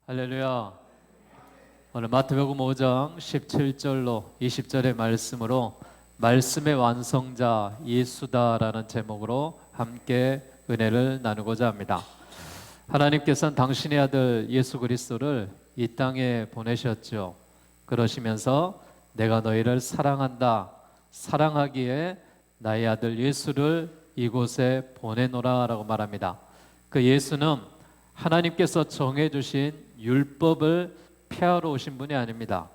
할렐루야. 오늘 마태복음 5장 17절로 20절의 말씀으로 말씀의 완성자 예수다라는 제목으로 함께 은혜를 나누고자 합니다. 하나님께서는 당신의 아들 예수 그리스도를 이 땅에 보내셨죠. 그러시면서 내가 너희를 사랑한다, 사랑하기에 나의 아들 예수를 이곳에 보내노라 라고 말합니다. 그 예수는 하나님께서 정해주신 율법을 폐하러 오신 분이 아닙니다.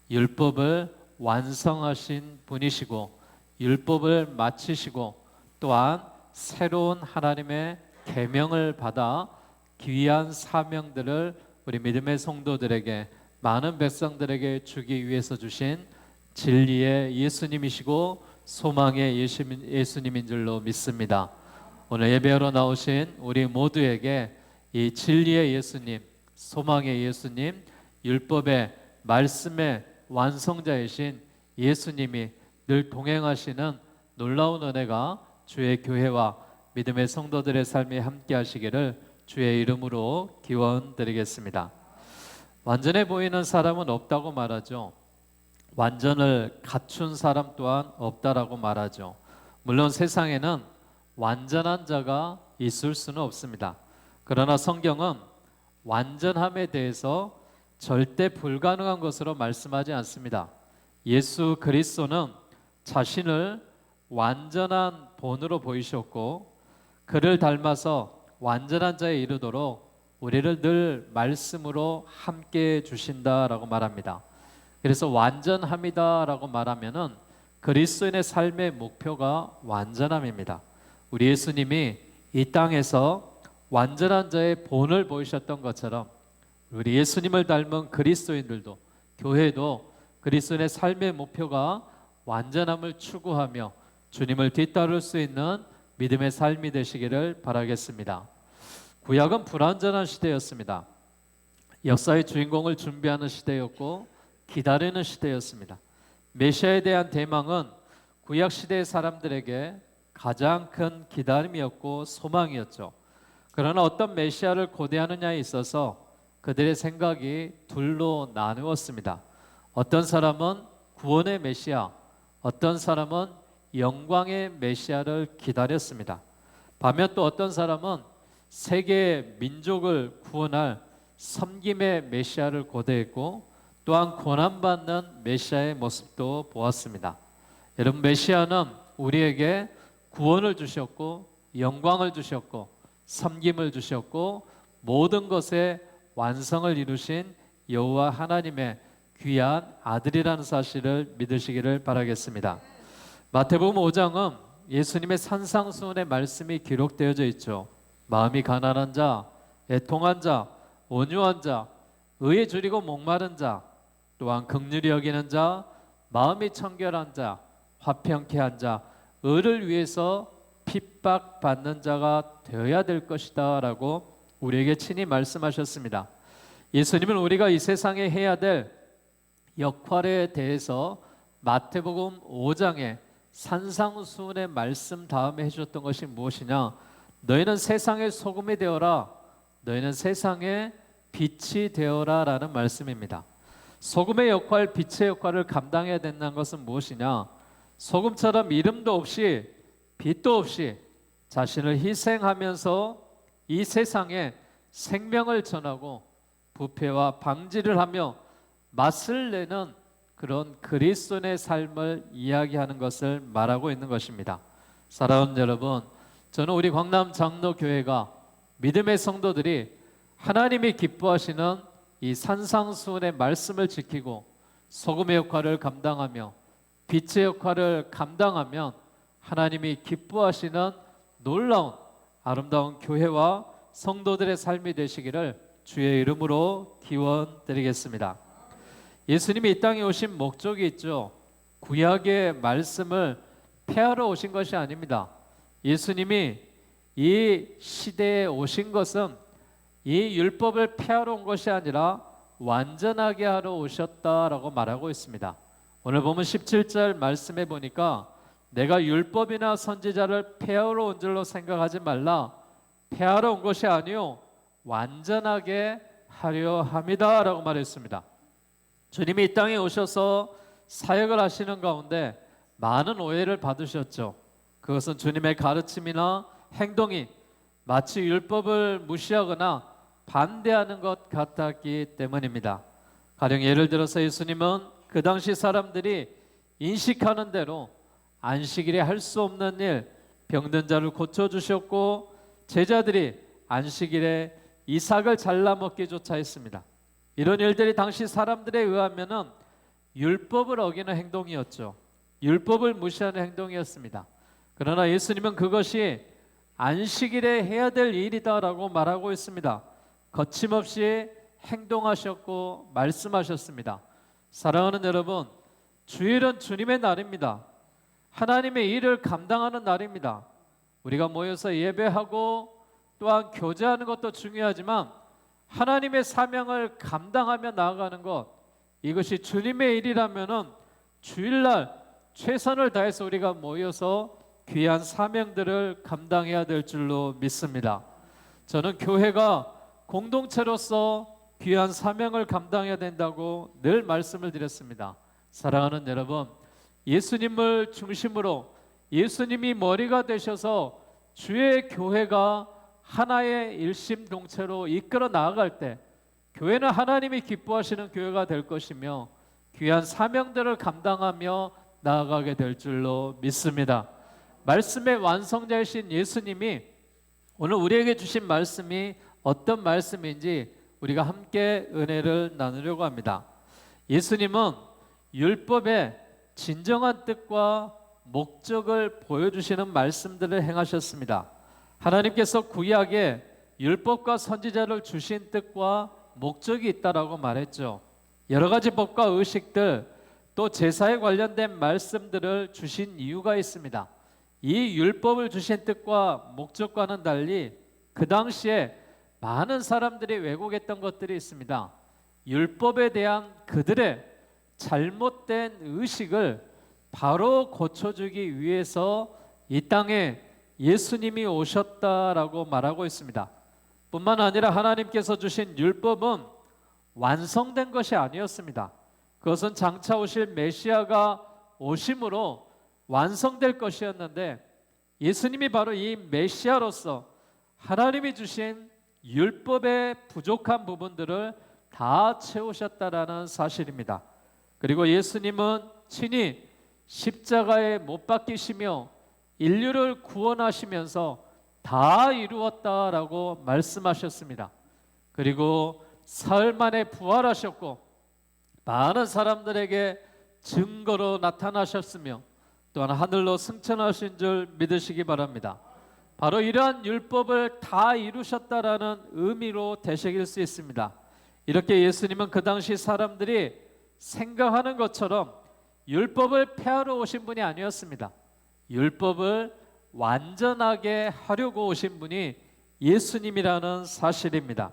율법을 완성하신 분이시고 율법을 마치시고 또한 새로운 하나님의 계명을 받아 귀한 사명들을 우리 믿음의 성도들에게, 많은 백성들에게 주기 위해서 주신 진리의 예수님이시고 소망의 예수님인 줄로 믿습니다. 오늘 예배하러 나오신 우리 모두에게 이 진리의 예수님, 소망의 예수님, 율법의 말씀의 완성자이신 예수님이 늘 동행하시는 놀라운 은혜가 주의 교회와 믿음의 성도들의 삶에 함께 하시기를 주의 이름으로 기원드리겠습니다. 완전해 보이는 사람은 없다고 말하죠. 완전을 갖춘 사람 또한 없다라고 말하죠. 물론 세상에는 완전한 자가 있을 수는 없습니다. 그러나 성경은 완전함에 대해서 절대 불가능한 것으로 말씀하지 않습니다. 예수 그리스도는 자신을 완전한 본으로 보이셨고 그를 닮아서 완전한 자에 이르도록 우리를 늘 말씀으로 함께 주신다라고 말합니다. 그래서 완전함이다라고 말하면은 그리스도인의 삶의 목표가 완전함입니다. 우리 예수님이 이 땅에서 완전한 자의 본을 보이셨던 것처럼 우리 예수님을 닮은 그리스도인들도, 교회도 그리스도인의 삶의 목표가 완전함을 추구하며 주님을 뒤따를 수 있는 믿음의 삶이 되시기를 바라겠습니다. 구약은 불완전한 시대였습니다. 역사의 주인공을 준비하는 시대였고 기다리는 시대였습니다. 메시아에 대한 대망은 구약 시대의 사람들에게 가장 큰 기다림이었고 소망이었죠. 그러나 어떤 메시아를 고대하느냐에 있어서 그들의 생각이 둘로 나누었습니다. 어떤 사람은 구원의 메시아, 어떤 사람은 영광의 메시아를 기다렸습니다. 반면 또 어떤 사람은 세계 민족을 구원할 섬김의 메시아를 고대했고 또한 고난받는 메시아의 모습도 보았습니다. 여러분, 메시아는 우리에게 구원을 주셨고 영광을 주셨고 섬김을 주셨고 모든 것의 완성을 이루신 여호와 하나님의 귀한 아들이라는 사실을 믿으시기를 바라겠습니다. 마태복음 5장은 예수님의 산상수훈의 말씀이 기록되어져 있죠. 마음이 가난한 자, 애통한 자, 온유한 자, 의에 줄이고 목마른 자, 또한 긍휼히 여기는 자, 마음이 청결한 자, 화평케 한 자, 의를 위해서 핍박받는 자가 되어야 될 것이다 라고 우리에게 친히 말씀하셨습니다. 예수님은 우리가 이 세상에 해야 될 역할에 대해서 마태복음 5장에 산상수훈의 말씀 다음에 해주셨던 것이 무엇이냐? 너희는 세상의 소금이 되어라, 너희는 세상의 빛이 되어라 라는 말씀입니다. 소금의 역할, 빛의 역할을 감당해야 된다는 것은 무엇이냐? 소금처럼 이름도 없이 빛도 없이 자신을 희생하면서 이 세상에 생명을 전하고 부패와 방지를 하며 맛을 내는 그런 그리스도인의 삶을 이야기하는 것을 말하고 있는 것입니다. 사랑하는 여러분, 저는 우리 광남 장로교회가 믿음의 성도들이 하나님이 기뻐하시는 이 산상수훈의 말씀을 지키고 소금의 역할을 감당하며 빛의 역할을 감당하면 하나님이 기뻐하시는 놀라운 아름다운 교회와 성도들의 삶이 되시기를 주의 이름으로 기원드리겠습니다. 예수님이 이 땅에 오신 목적이 있죠. 구약의 말씀을 폐하러 오신 것이 아닙니다. 예수님이 이 시대에 오신 것은 이 율법을 폐하러 온 것이 아니라 완전하게 하러 오셨다라고 말하고 있습니다. 오늘 보면 17절 말씀해 보니까 내가 율법이나 선지자를 폐하러 온 줄로 생각하지 말라. 폐하러 온 것이 아니요 완전하게 하려 함이다 라고 말했습니다. 주님이 이 땅에 오셔서 사역을 하시는 가운데 많은 오해를 받으셨죠. 그것은 주님의 가르침이나 행동이 마치 율법을 무시하거나 반대하는 것 같았기 때문입니다. 가령 예를 들어서 예수님은 그 당시 사람들이 인식하는 대로 안식일에 할 수 없는 일, 병든 자를 고쳐주셨고, 제자들이 안식일에 이삭을 잘라 먹기조차 했습니다. 이런 일들이 당시 사람들에 의하면은 율법을 어기는 행동이었죠. 율법을 무시하는 행동이었습니다. 그러나 예수님은 그것이 안식일에 해야 될 일이다라고 말하고 있습니다. 거침없이 행동하셨고 말씀하셨습니다. 사랑하는 여러분, 주일은 주님의 날입니다. 하나님의 일을 감당하는 날입니다. 우리가 모여서 예배하고 또한 교제하는 것도 중요하지만 하나님의 사명을 감당하며 나아가는 것, 이것이 주님의 일이라면은 주일날 최선을 다해서 우리가 모여서 귀한 사명들을 감당해야 될 줄로 믿습니다. 저는 교회가 공동체로서 귀한 사명을 감당해야 된다고 늘 말씀을 드렸습니다. 사랑하는 여러분, 예수님을 중심으로 예수님이 머리가 되셔서 주의 교회가 하나의 일심동체로 이끌어 나아갈 때 교회는 하나님이 기뻐하시는 교회가 될 것이며 귀한 사명들을 감당하며 나아가게 될 줄로 믿습니다. 말씀의 완성자이신 예수님이 오늘 우리에게 주신 말씀이 어떤 말씀인지 우리가 함께 은혜를 나누려고 합니다. 예수님은 율법의 진정한 뜻과 목적을 보여주시는 말씀들을 행하셨습니다. 하나님께서 구약에 율법과 선지자를 주신 뜻과 목적이 있다라고 말했죠. 여러 가지 법과 의식들, 또 제사에 관련된 말씀들을 주신 이유가 있습니다. 이 율법을 주신 뜻과 목적과는 달리 그 당시에 많은 사람들이 왜곡했던 것들이 있습니다. 율법에 대한 그들의 잘못된 의식을 바로 고쳐주기 위해서 이 땅에 예수님이 오셨다라고 말하고 있습니다. 뿐만 아니라 하나님께서 주신 율법은 완성된 것이 아니었습니다. 그것은 장차 오실 메시아가 오심으로 완성될 것이었는데 예수님이 바로 이 메시아로서 하나님이 주신 율법의 부족한 부분들을 다 채우셨다라는 사실입니다. 그리고 예수님은 친히 십자가에 못 박히시며 인류를 구원하시면서 다 이루었다라고 말씀하셨습니다. 그리고 사흘 만에 부활하셨고 많은 사람들에게 증거로 나타나셨으며 또한 하늘로 승천하신 줄 믿으시기 바랍니다. 바로 이러한 율법을 다 이루셨다라는 의미로 되새길 수 있습니다. 이렇게 예수님은 그 당시 사람들이 생각하는 것처럼 율법을 폐하러 오신 분이 아니었습니다. 율법을 완전하게 하려고 오신 분이 예수님이라는 사실입니다.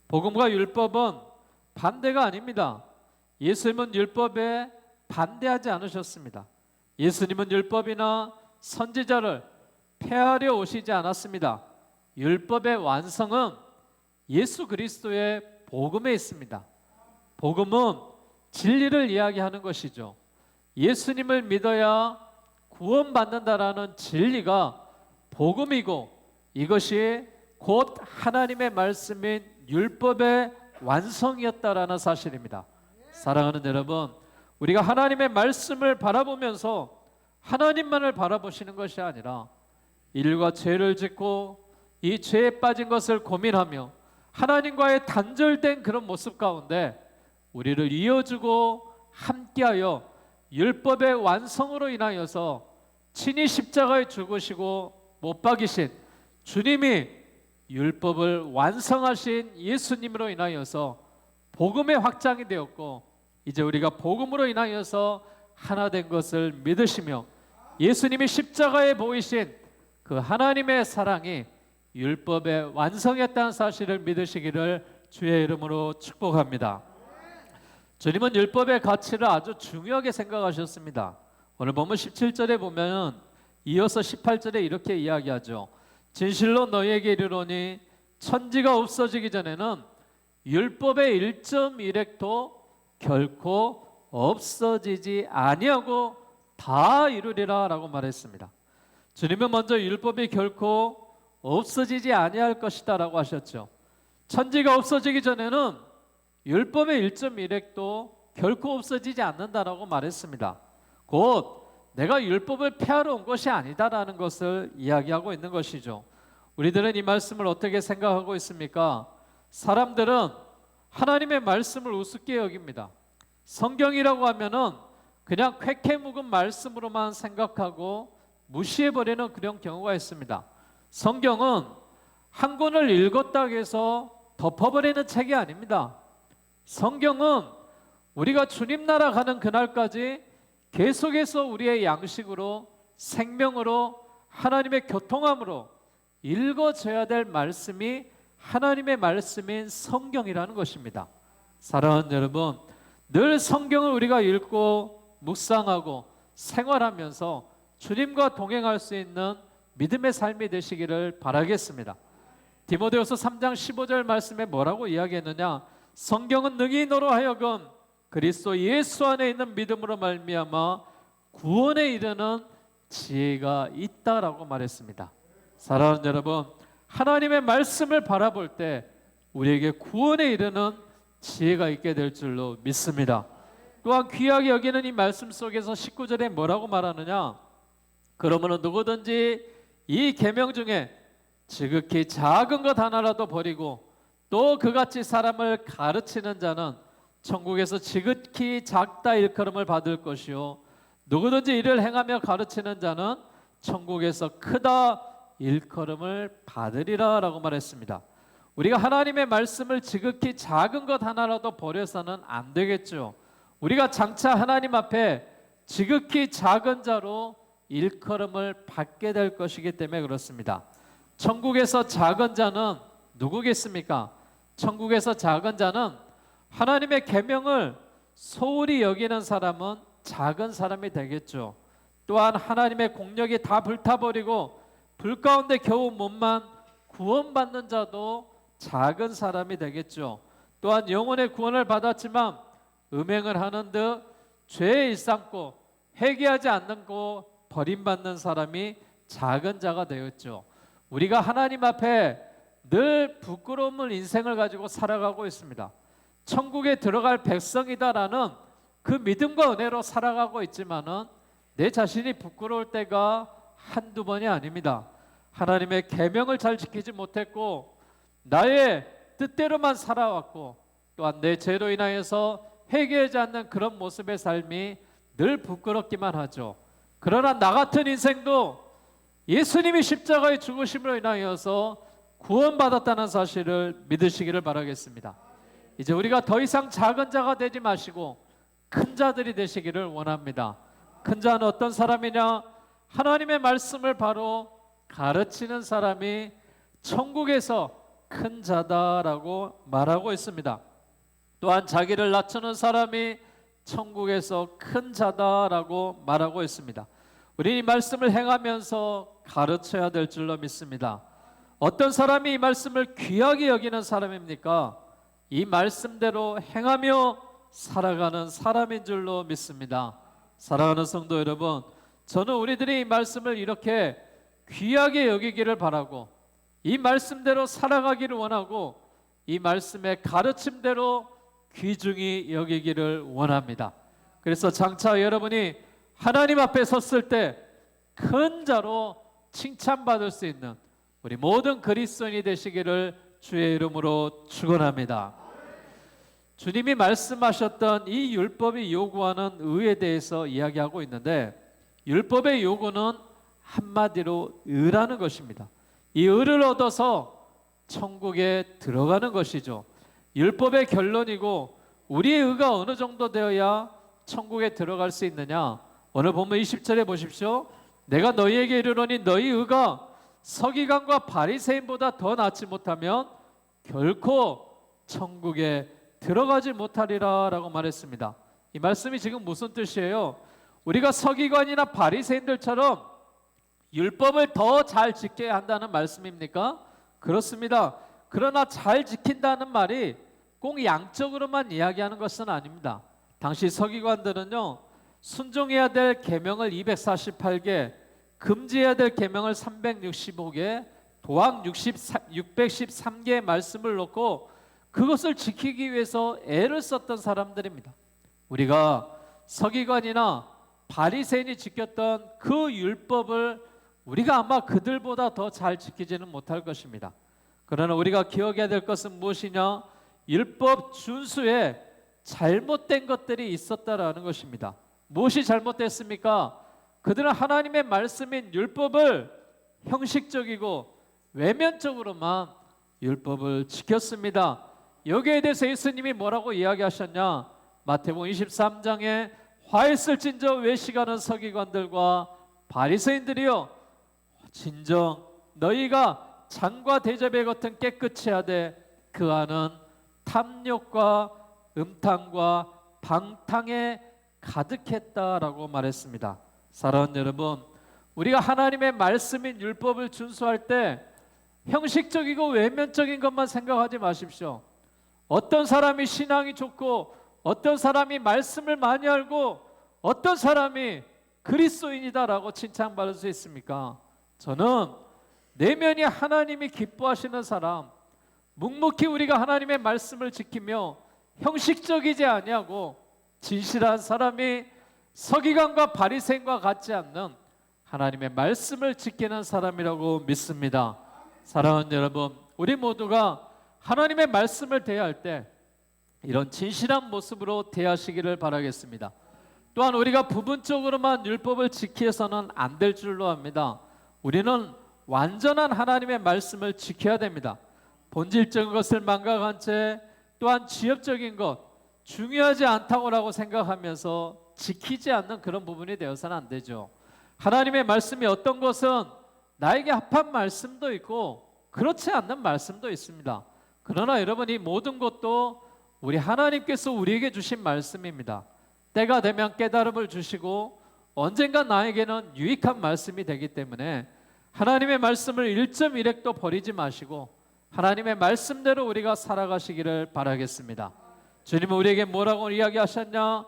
복음과 율법은 반대가 아닙니다. 예수님은 율법에 반대하지 않으셨습니다. 예수님은 율법이나 선지자를 폐하려 오시지 않았습니다. 율법의 완성은 예수 그리스도의 복음에 있습니다. 복음은 진리를 이야기하는 것이죠. 예수님을 믿어야 구원받는다라는 진리가 복음이고 이것이 곧 하나님의 말씀인 율법의 완성이었다라는 사실입니다. 사랑하는 여러분, 우리가 하나님의 말씀을 바라보면서 하나님만을 바라보시는 것이 아니라 인류가 죄를 짓고 이 죄에 빠진 것을 고민하며 하나님과의 단절된 그런 모습 가운데 우리를 이어주고 함께하여 율법의 완성으로 인하여서 친히 십자가에 죽으시고 못 박이신 주님이 율법을 완성하신 예수님으로 인하여서 복음의 확장이 되었고 이제 우리가 복음으로 인하여서 하나 된 것을 믿으시며 예수님이 십자가에 보이신 그 하나님의 사랑이 율법의 완성이었다는 사실을 믿으시기를 주의 이름으로 축복합니다. 주님은 율법의 가치를 아주 중요하게 생각하셨습니다. 오늘 본문 17절에 보면 이어서 18절에 이렇게 이야기하죠. 진실로 너희에게 이르노니 천지가 없어지기 전에는 율법의 1.1획도 결코 없어지지 아니하고 다 이루리라 라고 말했습니다. 주님은 먼저 율법이 결코 없어지지 아니할 것이다 라고 하셨죠. 천지가 없어지기 전에는 율법의 1.1획도 결코 없어지지 않는다라고 말했습니다. 곧 내가 율법을 폐하러 온 것이 아니다라는 것을 이야기하고 있는 것이죠. 우리들은 이 말씀을 어떻게 생각하고 있습니까? 사람들은 하나님의 말씀을 우습게 여깁니다. 성경이라고 하면은 그냥 쾌쾌 묵은 말씀으로만 생각하고 무시해버리는 그런 경우가 있습니다. 성경은 한 권을 읽었다고 해서 덮어버리는 책이 아닙니다. 성경은 우리가 주님 나라 가는 그날까지 계속해서 우리의 양식으로, 생명으로, 하나님의 교통함으로 읽어져야 될 말씀이 하나님의 말씀인 성경이라는 것입니다. 사랑하는 여러분, 늘 성경을 우리가 읽고 묵상하고 생활하면서 주님과 동행할 수 있는 믿음의 삶이 되시기를 바라겠습니다. 디모데후서 3장 15절 말씀에 뭐라고 이야기했느냐? 성경은 능히 너로 하여금 그리스도 예수 안에 있는 믿음으로 말미암아 구원에 이르는 지혜가 있다라고 말했습니다. 사랑하는 여러분, 하나님의 말씀을 바라볼 때 우리에게 구원에 이르는 지혜가 있게 될 줄로 믿습니다. 또한 귀하게 여기는 이 말씀 속에서 19절에 뭐라고 말하느냐? 그러므로 누구든지 이 계명 중에 지극히 작은 것 하나라도 버리고 또 그같이 사람을 가르치는 자는 천국에서 지극히 작다 일컬음을 받을 것이요 누구든지 이를 행하며 가르치는 자는 천국에서 크다 일컬음을 받으리라 라고 말했습니다. 우리가 하나님의 말씀을 지극히 작은 것 하나라도 버려서는 안 되겠죠. 우리가 장차 하나님 앞에 지극히 작은 자로 일컬음을 받게 될 것이기 때문에 그렇습니다. 천국에서 작은 자는 누구겠습니까? 천국에서 작은 자는 하나님의 계명을 소홀히 여기는 사람은 작은 사람이 되겠죠. 또한 하나님의 공력이 다 불타버리고 불 가운데 겨우 몸만 구원받는 자도 작은 사람이 되겠죠. 또한 영혼의 구원을 받았지만 음행을 하는 듯 죄에 일삼고 회개하지 않는 거 버림받는 사람이 작은 자가 되었죠. 우리가 하나님 앞에 늘 부끄러움을 인생을 가지고 살아가고 있습니다. 천국에 들어갈 백성이다라는 그 믿음과 은혜로 살아가고 있지만은 내 자신이 부끄러울 때가 한두 번이 아닙니다. 하나님의 계명을 잘 지키지 못했고 나의 뜻대로만 살아왔고 또한 내 죄로 인하여서 회개하지 않는 그런 모습의 삶이 늘 부끄럽기만 하죠. 그러나 나 같은 인생도 예수님이 십자가의 죽으심으로 인하여서 구원받았다는 사실을 믿으시기를 바라겠습니다. 이제 우리가 더 이상 작은 자가 되지 마시고 큰 자들이 되시기를 원합니다. 큰 자는 어떤 사람이냐? 하나님의 말씀을 바로 가르치는 사람이 천국에서 큰 자다라고 말하고 있습니다. 또한 자기를 낮추는 사람이 천국에서 큰 자다라고 말하고 있습니다. 우리 이 말씀을 행하면서 가르쳐야 될 줄로 믿습니다. 어떤 사람이 이 말씀을 귀하게 여기는 사람입니까? 이 말씀대로 행하며 살아가는 사람인 줄로 믿습니다. 사랑하는 성도 여러분, 저는 우리들이 이 말씀을 이렇게 귀하게 여기기를 바라고 이 말씀대로 살아가기를 원하고 이 말씀의 가르침대로 귀중히 여기기를 원합니다. 그래서 장차 여러분이 하나님 앞에 섰을 때 큰 자로 칭찬받을 수 있는 우리 모든 그리스도인이 되시기를 주의 이름으로 축원합니다. 주님이 말씀하셨던 이 율법이 요구하는 의에 대해서 이야기하고 있는데 율법의 요구는 한마디로 의라는 것입니다. 이 의를 얻어서 천국에 들어가는 것이죠. 율법의 결론이고 우리의 의가 어느 정도 되어야 천국에 들어갈 수 있느냐? 오늘 본문 20절에 보십시오. 내가 너희에게 이르노니 너희 의가 서기관과 바리새인보다 더 낫지 못하면 결코 천국에 들어가지 못하리라 라고 말했습니다. 이 말씀이 지금 무슨 뜻이에요? 우리가 서기관이나 바리새인들처럼 율법을 더 잘 지켜야 한다는 말씀입니까? 그렇습니다. 그러나 잘 지킨다는 말이 꼭 양적으로만 이야기하는 것은 아닙니다. 당시 서기관들은요, 순종해야 될 계명을 248개, 금지해야 될 계명을 365개, 도항 613개의 말씀을 놓고 그것을 지키기 위해서 애를 썼던 사람들입니다. 우리가 서기관이나 바리새인이 지켰던 그 율법을 우리가 아마 그들보다 더 잘 지키지는 못할 것입니다. 그러나 우리가 기억해야 될 것은 무엇이냐? 율법 준수에 잘못된 것들이 있었다라는 것입니다. 무엇이 잘못됐습니까? 그들은 하나님의 말씀인 율법을 형식적이고 외면적으로만 율법을 지켰습니다. 여기에 대해서 예수님이 뭐라고 이야기하셨냐? 마태복음 23장에 화 있을진저 외식하는 서기관들과 바리새인들이여, 진정 너희가 잔과 대접의 겉은 깨끗이 하되 그 안은 탐욕과 음탕과 방탕에 가득했다라고 말했습니다. 사랑하는 여러분, 우리가 하나님의 말씀인 율법을 준수할 때 형식적이고 외면적인 것만 생각하지 마십시오. 어떤 사람이 신앙이 좋고, 어떤 사람이 말씀을 많이 알고, 어떤 사람이 그리스도인이다라고 칭찬받을 수 있습니까? 저는 내면이 하나님이 기뻐하시는 사람, 묵묵히 우리가 하나님의 말씀을 지키며 형식적이지 아니하고 진실한 사람이 서기관과 바리새인과 같지 않는 하나님의 말씀을 지키는 사람이라고 믿습니다. 사랑하는 여러분, 우리 모두가 하나님의 말씀을 대할 때 이런 진실한 모습으로 대하시기를 바라겠습니다. 또한 우리가 부분적으로만 율법을 지키서는 안 될 줄로 압니다. 우리는 완전한 하나님의 말씀을 지켜야 됩니다. 본질적인 것을 망각한 채 또한 지엽적인 것, 중요하지 않다고 생각하면서 지키지 않는 그런 부분이 되어서는 안 되죠. 하나님의 말씀이 어떤 것은 나에게 합한 말씀도 있고 그렇지 않는 말씀도 있습니다. 그러나 여러분, 이 모든 것도 우리 하나님께서 우리에게 주신 말씀입니다. 때가 되면 깨달음을 주시고 언젠가 나에게는 유익한 말씀이 되기 때문에 하나님의 말씀을 1.1획도 버리지 마시고 하나님의 말씀대로 우리가 살아가시기를 바라겠습니다. 주님은 우리에게 뭐라고 이야기하셨냐?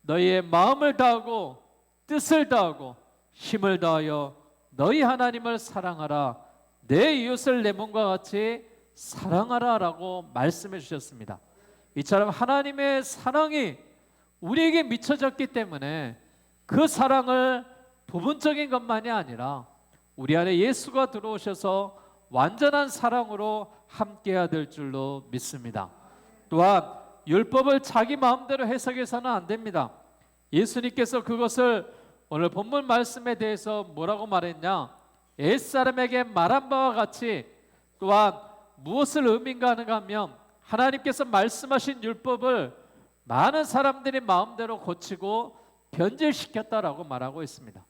너희의 마음을 다하고 뜻을 다하고 힘을 다하여 너희 하나님을 사랑하라, 내 이웃을 내 몸과 같이 사랑하라 라고 말씀해 주셨습니다. 이처럼 하나님의 사랑이 우리에게 미쳐졌기 때문에 그 사랑을 부분적인 것만이 아니라 우리 안에 예수가 들어오셔서 완전한 사랑으로 함께해야 될 줄로 믿습니다. 또한 율법을 자기 마음대로 해석해서는 안 됩니다. 예수님께서 그것을 오늘 본문 말씀에 대해서 뭐라고 말했냐? 옛사람에게 말한 바와 같이, 또한 무엇을 의미인가 하면 하나님께서 말씀하신 율법을 많은 사람들이 마음대로 고치고 변질시켰다라고 말하고 있습니다.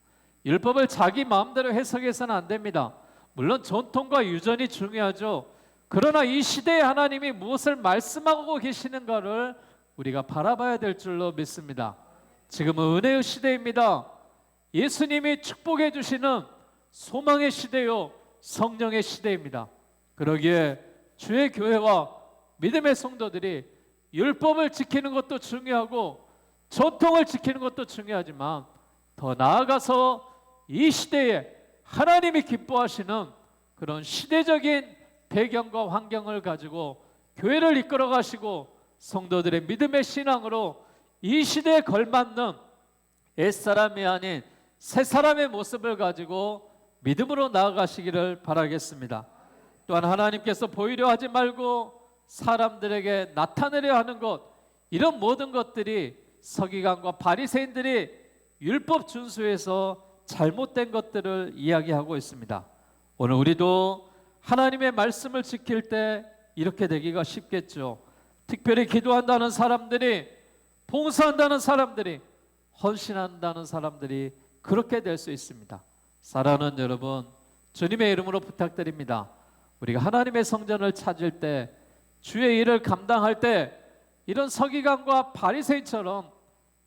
율법을 자기 마음대로 해석해서는 안 됩니다. 물론 전통과 유전이 중요하죠. 그러나 이 시대에 하나님이 무엇을 말씀하고 계시는가를 우리가 바라봐야 될 줄로 믿습니다. 지금은 은혜의 시대입니다. 예수님이 축복해 주시는 소망의 시대요, 성령의 시대입니다. 그러기에 주의 교회와 믿음의 성도들이 율법을 지키는 것도 중요하고 전통을 지키는 것도 중요하지만 더 나아가서 이 시대에 하나님이 기뻐하시는 그런 시대적인 배경과 환경을 가지고 교회를 이끌어 가시고 성도들의 믿음의 신앙으로 이 시대에 걸맞는 옛사람이 아닌 새사람의 모습을 가지고 믿음으로 나아가시기를 바라겠습니다. 또한 하나님께서 보이려 하지 말고 사람들에게 나타내려 하는 것, 이런 모든 것들이 서기관과 바리새인들이 율법 준수에서 잘못된 것들을 이야기하고 있습니다. 오늘 우리도 하나님의 말씀을 지킬 때 이렇게 되기가 쉽겠죠. 특별히 기도한다는 사람들이, 봉사한다는 사람들이, 헌신한다는 사람들이 그렇게 될 수 있습니다. 사랑하는 여러분, 주님의 이름으로 부탁드립니다. 우리가 하나님의 성전을 찾을 때, 주의 일을 감당할 때 이런 서기관과 바리새인처럼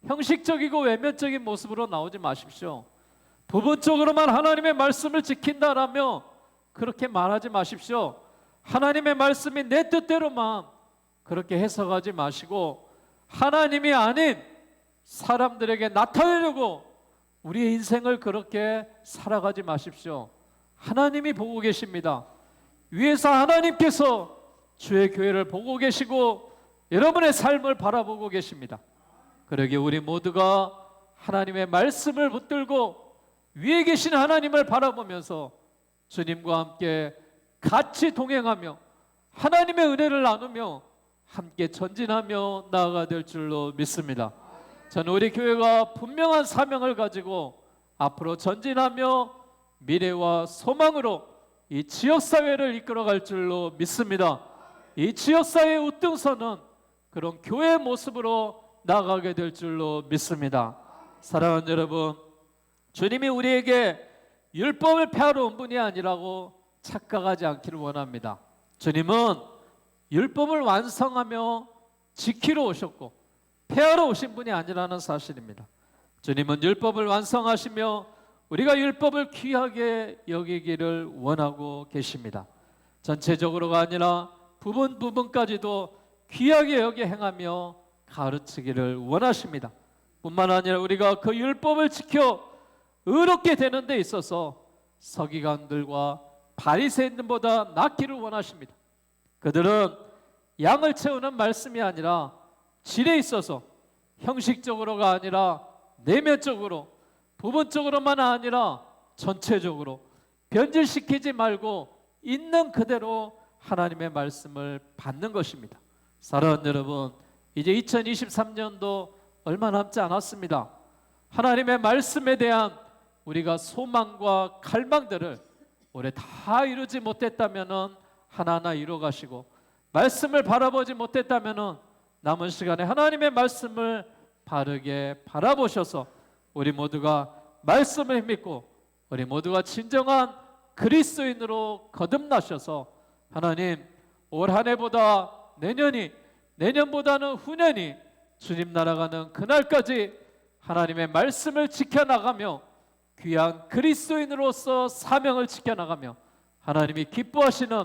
형식적이고 외면적인 모습으로 나오지 마십시오. 부분적으로만 하나님의 말씀을 지킨다라며 그렇게 말하지 마십시오. 하나님의 말씀이 내 뜻대로만 그렇게 해석하지 마시고 하나님이 아닌 사람들에게 나타내려고 우리의 인생을 그렇게 살아가지 마십시오. 하나님이 보고 계십니다. 위에서 하나님께서 주의 교회를 보고 계시고 여러분의 삶을 바라보고 계십니다. 그러기에 우리 모두가 하나님의 말씀을 붙들고 위에 계신 하나님을 바라보면서 주님과 함께 같이 동행하며 하나님의 은혜를 나누며 함께 전진하며 나아가야 될 줄로 믿습니다. 저는 우리 교회가 분명한 사명을 가지고 앞으로 전진하며 미래와 소망으로 이 지역사회를 이끌어갈 줄로 믿습니다. 이 지역사회의 우등선은 그런 교회의 모습으로 나아가게 될 줄로 믿습니다. 사랑하는 여러분, 주님이 우리에게 율법을 폐하러 온 분이 아니라고 착각하지 않기를 원합니다. 주님은 율법을 완성하며 지키러 오셨고 폐하러 오신 분이 아니라는 사실입니다. 주님은 율법을 완성하시며 우리가 율법을 귀하게 여기기를 원하고 계십니다. 전체적으로가 아니라 부분까지도 귀하게 여기 행하며 가르치기를 원하십니다. 뿐만 아니라 우리가 그 율법을 지켜 의롭게 되는 데 있어서 서기관들과 바리새인들보다 낫기를 원하십니다. 그들은 양을 채우는 말씀이 아니라 질에 있어서 형식적으로가 아니라 내면적으로, 부분적으로만 아니라 전체적으로 변질시키지 말고 있는 그대로 하나님의 말씀을 받는 것입니다. 사랑하는 여러분, 이제 2023년도 얼마 남지 않았습니다. 하나님의 말씀에 대한 우리가 소망과 갈망들을 올해 다 이루지 못했다면 하나하나 이루어가시고, 말씀을 바라보지 못했다면 남은 시간에 하나님의 말씀을 바르게 바라보셔서 우리 모두가 말씀을 믿고 우리 모두가 진정한 그리스도인으로 거듭나셔서 하나님 올 한 해보다 내년보다는 후년이 주님 나라가는 그날까지 하나님의 말씀을 지켜나가며 귀한 그리스도인으로서 사명을 지켜나가며 하나님이 기뻐하시는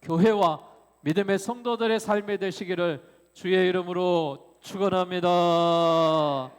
교회와 믿음의 성도들의 삶이 되시기를 주의 이름으로 축원합니다.